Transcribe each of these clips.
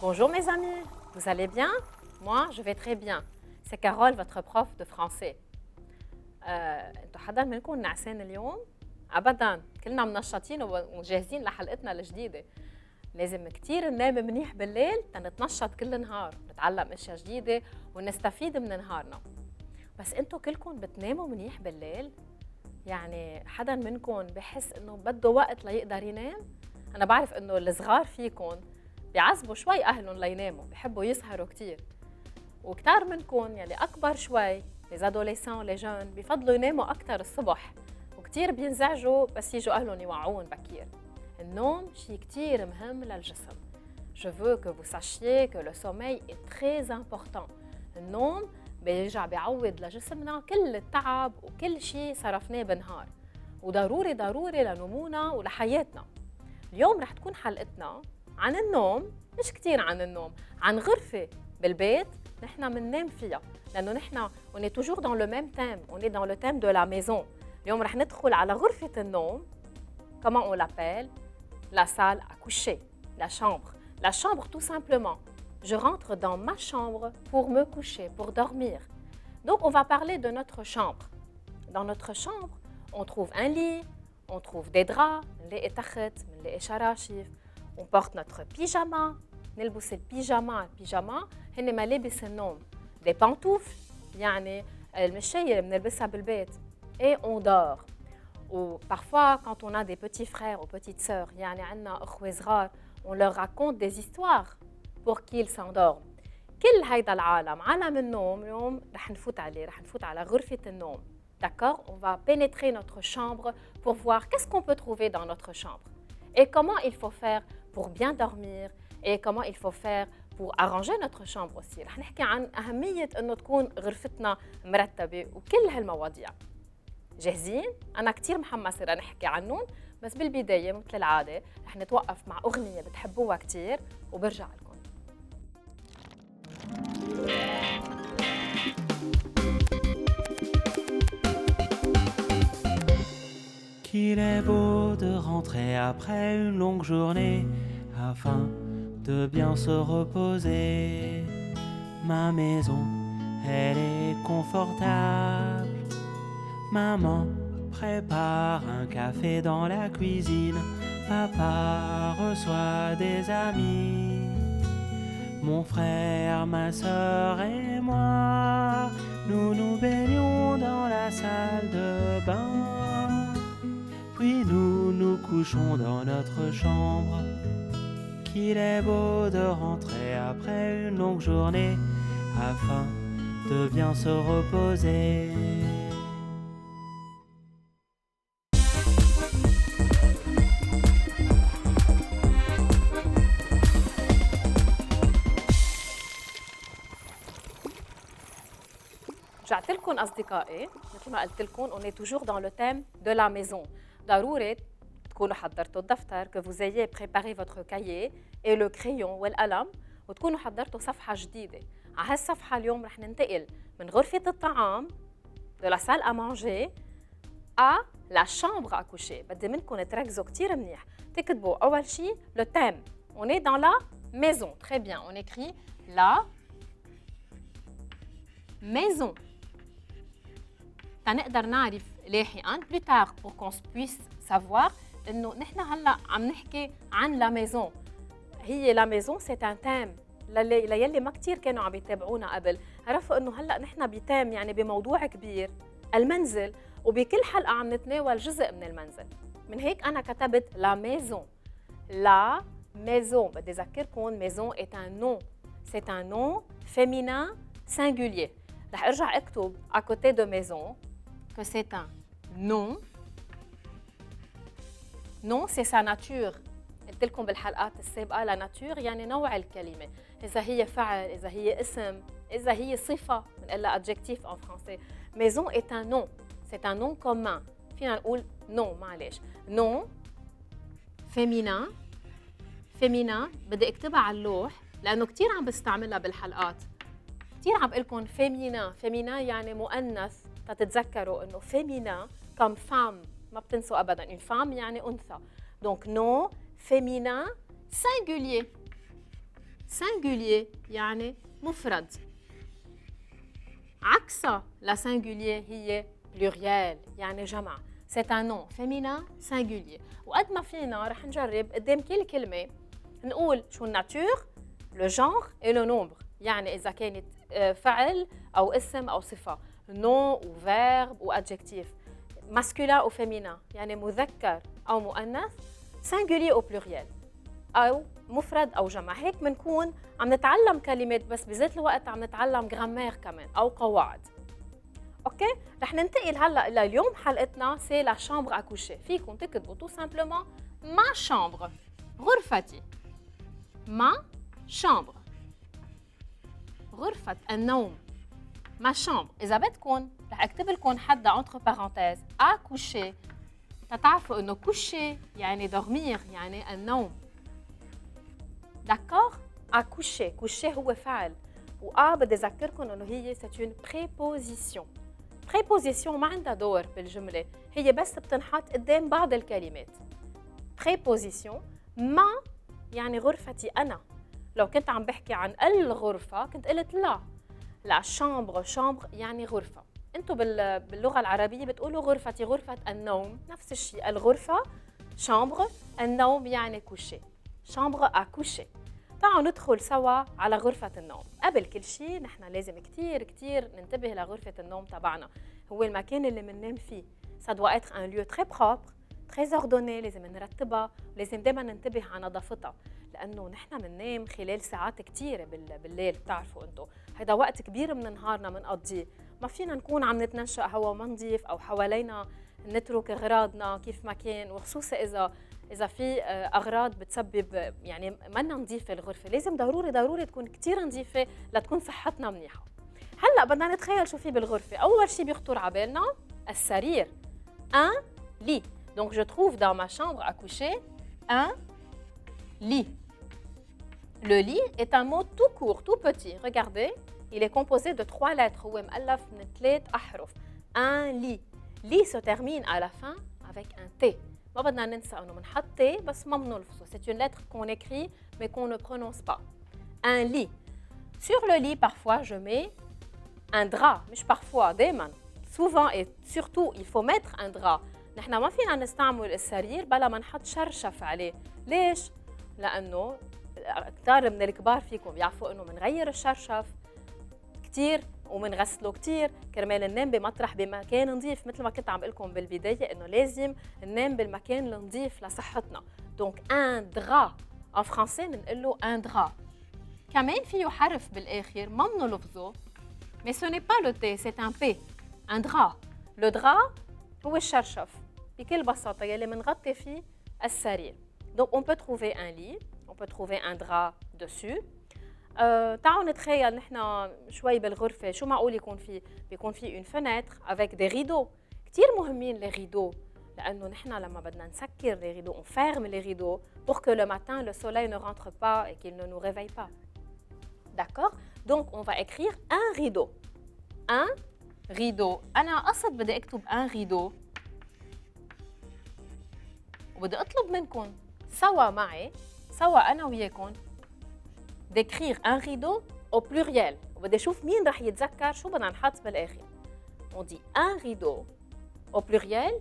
Bonjour mes amis, vous allez bien? Moi, je vais très bien. C'est Carole, votre prof de français. انتوا حدا منكم نعسان اليوم؟ ابدا، كلنا منشطين وجاهزين لحلقتنا الجديده. لازم كتير ننام منيح بالليل تنتنشط كل النهار، نتعلم اشياء جديده ونستفيد من نهارنا. بس انتوا كلكم بتناموا منيح بالليل؟ يعني حدا منكم بحس انه بده وقت ليقدر ينام؟ انا بعرف انه الصغار فيكم بيعذبوا شوي اهلهم ليناموا، بحبوا يسهروا كتير. وكتار منكم يلي اكبر شوي، les adolescents les jeunes بيفضلوا يناموا اكثر الصبح، وكتير بينزعجوا بس يجوا اهلهم يوعون بكير. النوم شيء كتير مهم للجسم. Je veux que vous sachiez que le sommeil est très important. النوم بيرجع بيعوض لجسمنا كل التعب وكل شيء صرفناه بالنهار، وضروري ضروري لنمونا ولحياتنا. اليوم رح تكون حلقتنا عن النوم، مش كتير عن النوم، عن غرفة بالبيت نحن مننام فيها، لأنه نحن on est toujours dans le même thème, on est dans le thème de la maison. اليوم رح ندخل على غرفة النوم. Comment on l'appelle? La salle à coucher, la chambre. La chambre tout simplement. Je rentre dans ma chambre pour me coucher, pour dormir. Donc on va parler de notre chambre. Dans notre chambre, on trouve un lit, on trouve des draps, نلاقي تخت، نلاقي شراشف. On porte notre pyjama, نلبس البيجاما. البيجاما هن ملابس النوم. Des pantoufles, يعني المشاية اللي بنلبسها بالبيت. Et on dort. Ou parfois, quand on a des petits frères ou petites sœurs, يعني عنا أخوة صغار, on leur raconte des histoires pour qu'ils s'endorment. كل هيدا العالم، عالم النوم، اليوم رح نفوت عليه، رح نفوت على غرفة النوم. D'accord? On va pénétrer notre chambre pour voir qu'est-ce qu'on peut trouver dans notre chambre. Et comment il faut faire pour bien dormir et comment il faut faire pour arranger notre chambre aussi. رح نحكي عن أهمية إنه تكون غرفتنا مرتبة وكل هالمواضيع. جاهزين؟ أنا كتير محمسة لنحكي عنهم، بس بالبداية مثل العادة رح نتوقف مع أغنية بتحبوها كتير وبرجع لكم. Qu'il est beau de rentrer après une longue journée afin de bien se reposer. Ma maison, elle est confortable. Maman prépare un café dans la cuisine. Papa reçoit des amis. Mon frère, ma sœur et moi, nous nous baignons dans la salle de bain. Puis nous nous couchons dans notre chambre. Qu'il est beau de rentrer après une longue journée afin de bien se reposer. رجعت لكم أصدقائي، مثل ما قلت لكم on est toujours dans le thème de la maison. ضروري تكونوا حضرتوا الدفتر، que vous ayez préparé votre cahier et le crayon والقلم، وتكونوا حضرتوا صفحة جديدة. على هالصفحة اليوم رح ننتقل من غرفة الطعام de la salle à manger à la chambre à coucher. بدي منكم تركزوا كتير منيح، تكتبوا أول شيء le thème. On est dans la maison. Très bien, on écrit la maison. تنقدر نعرف لاحقاً plus tard pour qu'on puisse savoir إنه نحن هلا عم نحكي عن la maison. هي la maison c'est un thème. ليلي ما كتير كانوا عم يتابعونا قبل، عرفوا إنه هلا نحن بتام يعني بموضوع كبير، المنزل، وبكل حلقة عم نتناول جزء من المنزل. من هيك أنا كتبت la maison. La maison. بدي أذكركم maison est un nom. C'est un nom féminin singulier. رح أرجع أكتب à côté de maison que c'est un nom. Non, c'est sa nature. قلت لكم بالحلقات السابقة la nature يعني نوع الكلمة، إذا هي فعل، إذا هي اسم، إذا هي صفة، بنقلها adjectif en français. Maison est un nom. C'est un nom commun. فينا نقول non معلش. nom féminin. féminin بدي اكتبها على اللوح لأنه كتير عم بستعملها بالحلقات. كتير عم بقول لكم féminin. féminin يعني مؤنث، تتذكروا إنه féminin comme femme. ما بتنسوا أبداً une femme يعني أنثى. Donc nom féminin singulier. singulier يعني مفرد. عكسها la singulier هي pluriel يعني جمع. C'est un nom féminin singulier. وقد ما فينا رح نجرب قدام كل كلمة نقول شو الناتور، le genre et le nombre. يعني إذا كانت فعل أو اسم أو صفة، nom ou verbe ou adjectif، masculin ou féminin يعني مذكر أو مؤنث، singulier au pluriel أو مفرد أو جمع. هيك بنكون عم نتعلم كلمات بس بذات الوقت عم نتعلم جرامير كمان أو قواعد. اوكي رح ننتقل هلا الى اليوم حلقتنا سي لا شامبر اكوشي. فيكم تكتبوا تو سامبلومون ما شامبر، غرفتي، ما شامبر، غرفة النوم، ما شامبر. إذا بدكم رح أكتب لكم حدا entre parenthèses اكوشي تتعرفوا إنه كوشي يعني dormir يعني النوم. داكور؟ اكوشي، كوشي هو فعل، بدي أذكركم إنه هي c'est une préposition. préposition ما عندها دور بالجملة، هي بس بتنحط قدام بعض الكلمات. préposition ما يعني غرفتي أنا. لو كنت عم بحكي عن الغرفة كنت قلت لا شامبر، شامبر يعني غرفة. انتو باللغة العربية بتقولوا غرفتي، غرفة النوم، نفس الشيء. الغرفة شامبر، النوم يعني كوشي، شامبر أكوشي. تعالوا ندخل سوا على غرفة النوم. قبل كل شيء نحن لازم كتير ننتبه لغرفة النوم تبعنا. هو المكان اللي بننام فيه. Ça doit être un lieu très propre, très ordonné. لازم نرتبها، لازم دايما ننتبه على نظافتها، لأنه نحن بننام خلال ساعات كتيرة بالليل. بتعرفوا أنتم هذا وقت كبير من نهارنا بنقضيه، ما فينا نكون عم نتنشأ هوا ما نضيف أو حوالينا نترك أغراضنا كيف ما كان، وخصوصا إذا في أغراض بتسبب يعني منا نظيفة الغرفة. لازم ضروري تكون كتير نظيفة لتكون صحتنا منيحة. هلأ بدنا نتخيل شو في بالغرفة. أول شي بيخطر على بالنا السرير، un lit. Donc je trouve dans ma chambre à coucher un lit. Le lit est un mot tout court, tout petit. Regardez, il est composé de 3 lettres. هو مؤلف من 3 أحرف. Un lit. Lit se termine à la fin avec un T. ما بدنا ننسى انه بنحط T بس ما بنلفظه. C'est une lettre qu'on écrit mais qu'on ne prononce pas. Un lit. Sur le lit parfois je mets un drap. مش parfois دائما. Souvent et surtout il faut mettre un drap. نحن ما فينا نستعمل السرير بلا ما نحط شرشف عليه. ليش؟ لانه كتار من الكبار فيكم بيعرفوا انه بنغير الشرشف كتير ومنغسله كتير كرمال ننام بمطرح بمكان نظيف. مثل ما كنت عم بقلكم بالبدايه انه لازم ننام بالمكان النظيف لصحتنا. دونك ان درا ان فرنسي بنقول له ان درا. كمان فيه حرف بالاخر ما بنلفظه mais ce n'est pas le T, c'est un P. un drap. le drap هو الشرشف بكل بساطه يلي منغطي فيه السرير. donc on peut trouver un lit, on peut trouver un drap dessus. تعالوا نتخيل نحن شوي بالغرفة شو معقول يكون فيه. بيكون فيه une fenêtre avec des rideaux. كتير مهمين les rideaux لأنه نحن لما بدنا نسكر les rideaux on ferme les rideaux pour que le matin le soleil ne rentre pas et qu'il ne nous réveille pas. D'accord? Donc on va écrire un rideau. Un rideau. أنا قصد بدي أكتب un rideau وبدي أطلب منكم سوا معي، سوا أنا وياكم d'écrire un rideau au pluriel. وبدي أشوف مين رح يتذكر شو بدنا نحط بالآخر. On dit un rideau au pluriel.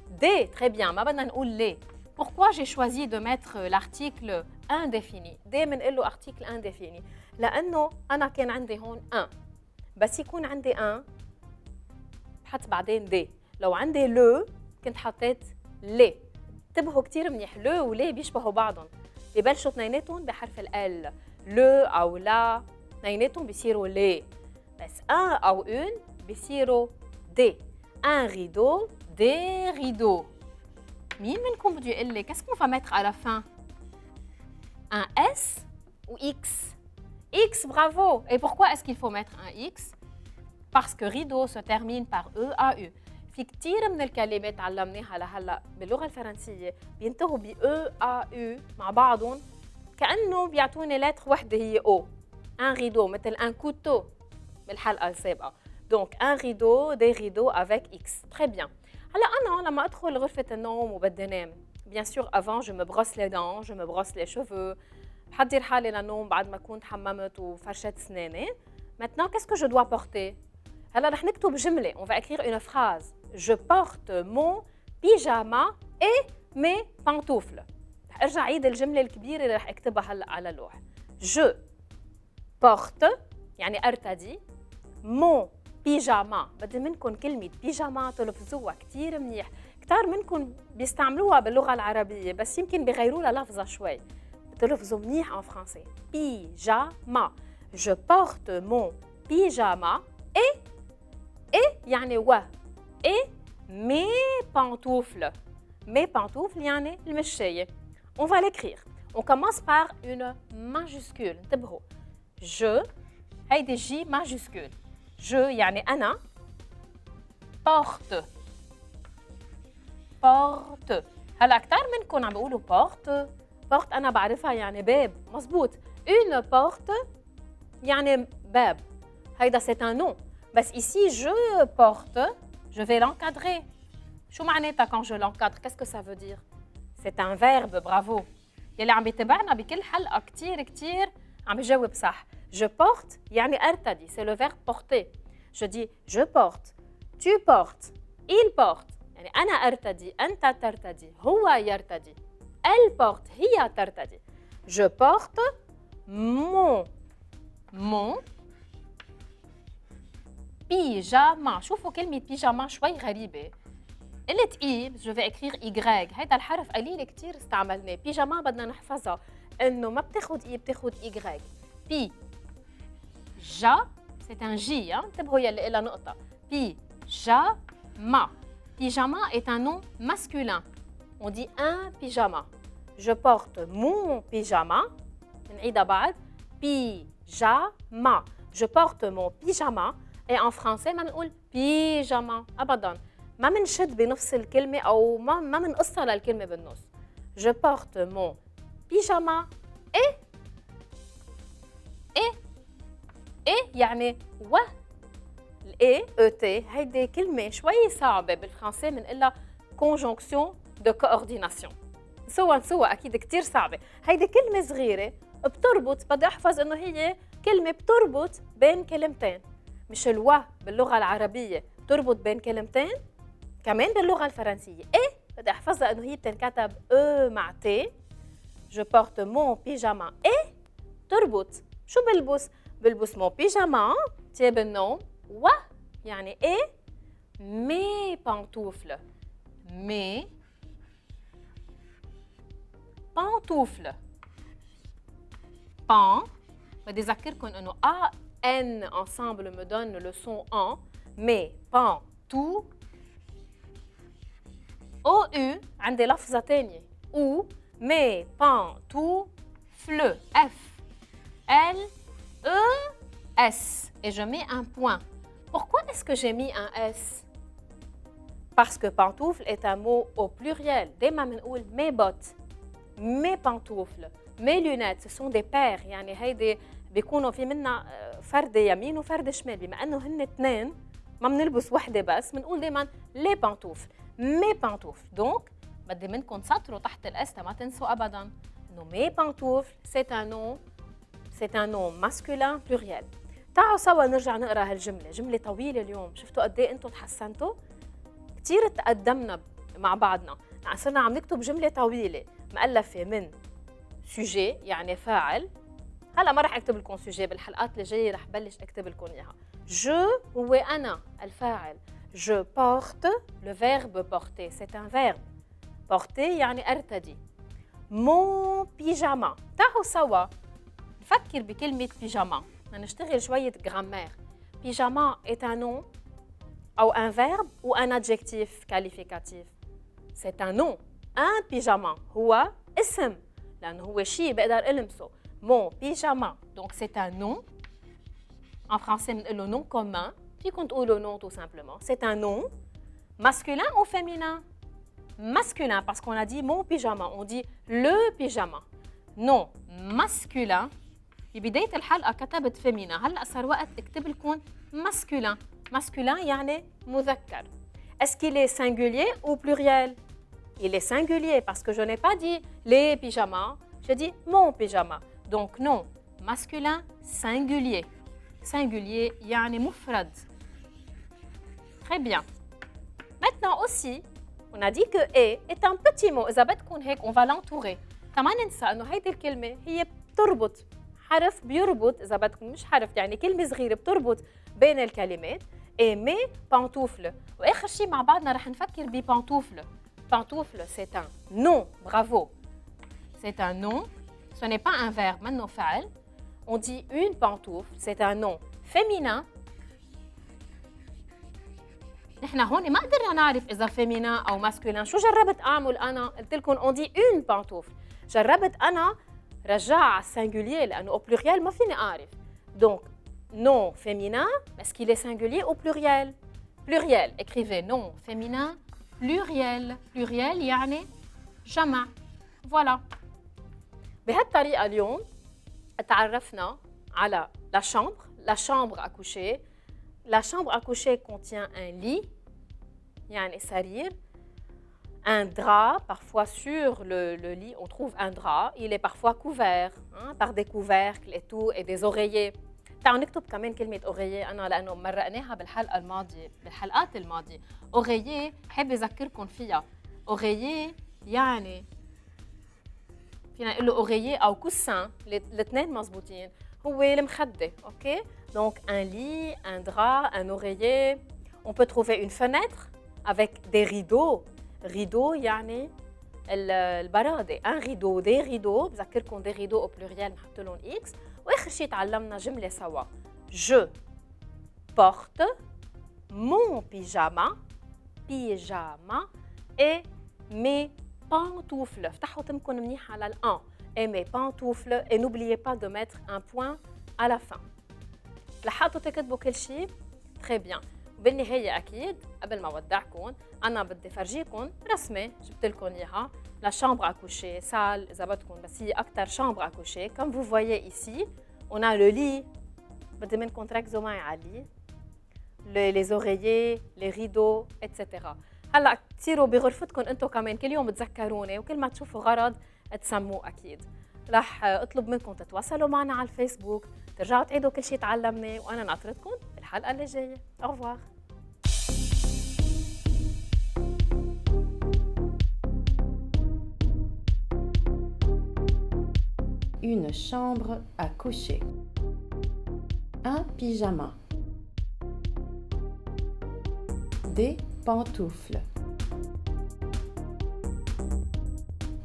Des, très bien, ما بدنا نقول les. Pourquoi j'ai choisi de mettre l'article indéfini؟ des بنقول له article indéfini لأنه أنا كان عندي هون un. بس يكون عندي un بحط بعدين des. لو عندي le كنت حطيت les. انتبهوا كتير منيح، le و les بيشبهوا بعضهم، ببلشوا اثنيناتهم بحرف ال. le أو لا اثنيناتهم بيصيروا les. بس un أو une بيصيروا des. un rideau, des rideaux. مين منكم بده يقول لي qu'est-ce qu'on va mettre à la fin? un S ou X? X, bravo. Et pourquoi est-ce qu'il faut mettre un X? Parce que rideau se termine par E-A-U. في كتير من الكلمات تعلمناها لهلا باللغة الفرنسية بينتهوا ب E-A-U مع بعضهم كأنه بيعطوني لتر وحدة هي O. un rideau مثل un couteau بالحلقة السابقة. Donc un rideau, des rideaux avec X. Très bien. هلا أنا لما أدخل غرفة النوم وبدي أنام، bien sûr avant je me brosse les dents, je me brosse les cheveux, بحضر حالي للنوم بعد ما كنت حممت وفرشت اسناني. Maintenant, qu'est-ce que je dois porter? هلا رح نكتب جملة. On va écrire une phrase. Je porte mon pyjama et mes pantoufles. رح ارجع عيد الجملة الكبيرة اللي رح اكتبها هلا على اللوح. Je porte يعني ارتدي mon pyjama. بدي منكم كلمة بيجاما تلفظوها كتير منيح. كتار منكم بيستعملوها باللغة العربية بس يمكن بيغيروا لها لفظة شوي. بتلفظوا منيح en français. Pyjama. Je porte mon pyjama et يعني و et mes pantoufles. Mes pantoufles يعني المشاية. On va l'écrire. On commence par une majuscule. انتبهوا. Je هيدي J majuscule. Je يعني أنا porte. porte. هلا كتار منكم عم بيقولوا porte. porte أنا بعرفها يعني باب. مزبوط. Une porte يعني باب. هيدا c'est un nom. بس ici je porte, je vais l'encadrer. شو معناتها quand je l'encadre? Qu'est-ce que ça veut dire? C'est un verbe, bravo. يلي عم بيتابعنا بكل حلقة كتير عم بيجاوب صح. Je porte يعني أرتدي. C'est le verbe porter. Je dis je porte, tu portes, il porte. يعني أنا أرتدي، أنت ترتدي، هو يرتدي. Elle porte هي ترتدي. Je porte mon pyjama. شوفوا كلمة pyjama شوي غريبة. قلت إي je vais écrire Y. هيدا الحرف قليل كتير استعملناه. pyjama بدنا نحفظها إنه ما بتاخد إي بتاخد Y. c'est un J. انتبهوا يلي إلها نقطة. Pyjama. Pyjama est un nom masculin. On dit un pyjama. Je porte mon pyjama. نعيدها بعد. Pyjama. Je porte mon pyjama. Et en français ما بنقول pyjama أبداً. ما منشد بنفس الكلمة أو ما منقصها للكلمة بالنص. Je porte mon pyjama et يعني و ال ET هيدي كلمة شوي صعبة بالفرنسي بنقلها conjonction de coordination. سوا أكيد كتير صعبة. هيدي كلمة صغيرة بتربط. بدي أحفظ إنه هي كلمة بتربط بين كلمتين. مش الوا باللغة العربية بتربط بين كلمتين كمان باللغة الفرنسية. بدي أحفظها إنه هي بتنكتب مع تي. Je porte mon pyjama et تربط. شو بلبس؟ بلبس mon pyjama تي بالنوم و يعني mes pantoufles. mes pantoufles. pan بدي أذكركم إنه A N ensemble me donne le son en. mes pantoufles. O U عندي لفظة تانية. ou mes pantoufles. F L E S. Et je mets un point. Pourquoi est-ce que j'ai mis un S? Parce que pantoufle est un mot au pluriel. دايما بنقول mes bottes, mes pantoufles, mes lunettes. Ce sont des paires. يعني هيدي بيكونوا في منا فردة يمين وفردة شمال. بما انه هن اثنين ما بنلبس وحدة بس بنقول دايما les pantoufles, mes pantoufles. Donc بدي منكم سطروا تحت الاس ما تنسوا ابدا انه mes pantoufles c'est un nom masculin pluriel. تعالوا سوا نرجع نقرا هالجملة. جملة طويلة اليوم. شفتوا قد ايه انتم تحسنتوا؟ كثير تقدمنا مع بعضنا. صرنا عم نكتب جملة طويلة مؤلفة من سوجي يعني فاعل. هلا ما رح اكتب لكم سوجي. بالحلقات اللي جايه رح بلش اكتب لكم اياها. جو هو انا الفاعل. Je porte le verbe porter. C'est un verbe. porter يعني ارتدي. mon pyjama. تعالوا سوا نفكر بكلمة بيجاما. بدنا نشتغل شوية grammaire. Pyjama est un nom ou un verbe ou un adjectif qualificatif. C'est un nom. Un pyjama هو اسم لأنه هو شيء بقدر ألمسه. Mon pyjama. Donc c'est un nom. En français le nom commun. Puis qu'on trouve le nom tout simplement. C'est un nom masculin ou féminin? Masculin parce qu'on a dit mon pyjama. On dit le pyjama. Non masculin. ببداية الحلقة كتبت féminin. هلأ صار وقت اكتب لكم masculin. Masculin يعني مذكر. Est-ce qu'il est singulier ou pluriel? Il est singulier parce que je n'ai pas dit les pyjamas. J'ai dit mon pyjama. Donc nom masculin singulier. Singulier يعني مفرد. Très bien. Maintenant aussi, on a dit que est un petit mot. إذا بدكم هيك on va l'entourer. كمان ننسى إنه هيدي الكلمة هي بتربط حرف بيربط إذا بدكم مش حرف يعني كلمة صغيرة بتربط بين الكلمات. aimer pantoufle. وآخر شيء مع بعضنا رح نفكر بpantoufle. Pantoufle, c'est un nom. Bravo. C'est un nom. Ce n'est pas un verbe, maintenant فعل. On dit une pantoufle, c'est un nom féminin. نحن هون ما قدرنا نعرف إذا féminin أو masculin. شو جربت أعمل أنا؟ قلت لكم on dit une pantoufle. جربت أنا رجع على singulier لأنه au pluriel ما فيني أعرف. Donc, nom féminin, est-ce qu'il est singulier ou pluriel? Pluriel. Écrivez nom féminin, pluriel. Pluriel يعني جمع. Voilà. بهالطريقة اليوم تعرفنا على la chambre à coucher. La chambre à coucher contient un lit, يعني سرير, un drap, parfois sur le lit on trouve un drap, il est parfois couvert par des couvercles et tout et des oreillers. تعالوا نكتب كمان كلمة oreiller أنا لأنه مرقناها بالحلقات الماضية. oreiller بحب أذكركم فيها. oreiller يعني فينا نقول له oreiller أو coussin الاثنين مزبوطين هو المخدة. اوكي donc un lit, un drap, un oreiller. On peut trouver une fenêtre avec des rideaux. rideaux يعني البرادة. un rideau, des rideaux. بذكركم des rideaux au pluriel نحط لهم x. واخر شيء تعلمنا جملة سوا. je porte mon pyjama et mes pantoufles. افتحوا تمكن منيح على الان. et mes pantoufles et n'oubliez pas de mettre un point à la fin. لحقتوا تكتبوا كل شيء؟ très bien. بالنهاية أكيد قبل ما أودعكم أنا بدي فرجيكم رسمة جبت لكم إياها. la chambre à coucher, salle إذا بدكم بس هي أكتر chambre à coucher. comme vous voyez ici, on a le lit. بدي منكم تركزوا معي على lit. les oreillers, les rideaux, etc. هلا تصيروا بغرفتكم أنتم كمان كل يوم تذكروني وكل ما تشوفوا غرض تسموه أكيد. رح أطلب منكم تتواصلوا معنا على الفيسبوك، ترجعوا تعيدوا كل شيء تعلمناه وأنا ناطرتكم بالحلقة اللي جاية. au revoir. Une chambre à coucher. Un pyjama. Des pantoufles.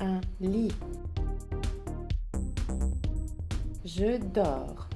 Un lit. Je dors.